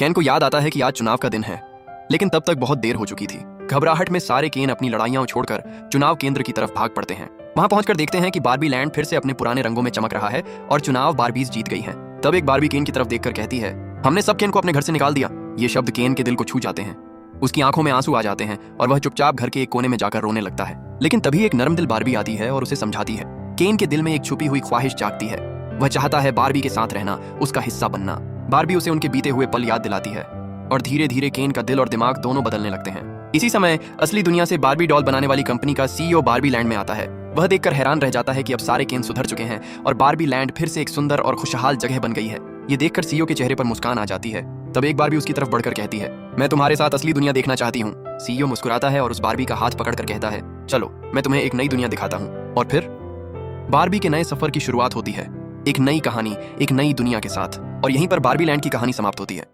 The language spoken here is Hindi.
केन को याद आता है कि आज चुनाव का दिन है, लेकिन तब तक बहुत देर हो चुकी थी। घबराहट में सारे केन अपनी लड़ाइयां छोड़कर चुनाव केंद्र की तरफ भाग पड़ते हैं। वहां पहुंचकर देखते हैं कि बारबी लैंड फिर से अपने पुराने रंगों में चमक रहा है और चुनाव बारबीज जीत गई हैं। तब एक बारबी केन की तरफ देखकर कहती है, हमने सब केन को अपने घर से निकाल दिया। ये शब्द केन के दिल को छू जाते हैं। उसकी आंखों में आंसू आ जाते हैं और वह चुपचाप घर के एक कोने में जाकर रोने लगता है। लेकिन तभी एक नरम दिल बारबी आती है और उसे समझाती है। केन के दिल में एक छुपी हुई ख्वाहिश जागती है। वह चाहता है बारबी के साथ रहना, उसका हिस्सा बनना। बारबी उसे उनके बीते हुए पल याद दिलाती है और धीरे धीरे केन का दिल और दिमाग दोनों बदलने लगते हैं। इसी समय असली दुनिया से बारबी डॉल बनाने वाली कंपनी का सीईओ बारबी लैंड में आता है। वह देखकर हैरान रह जाता है कि अब सारे केन सुधर चुके हैं और बारबी लैंड फिर से एक सुंदर और खुशहाल जगह बन गई है। ये देखकर सीईओ के चेहरे पर मुस्कान आ जाती है। तब एक बारबी उसकी तरफ बढ़कर कहती है, मैं तुम्हारे साथ असली दुनिया देखना चाहती हूँ। सीईओ मुस्कुराता है और उस बारबी का हाथ पकड़कर कहता है, चलो मैं तुम्हें एक नई दुनिया दिखाता हूँ। और फिर बारबी के नए सफर की शुरुआत होती है, एक नई कहानी, एक नई दुनिया के साथ। और यहीं पर बारबी लैंड की कहानी समाप्त होती है।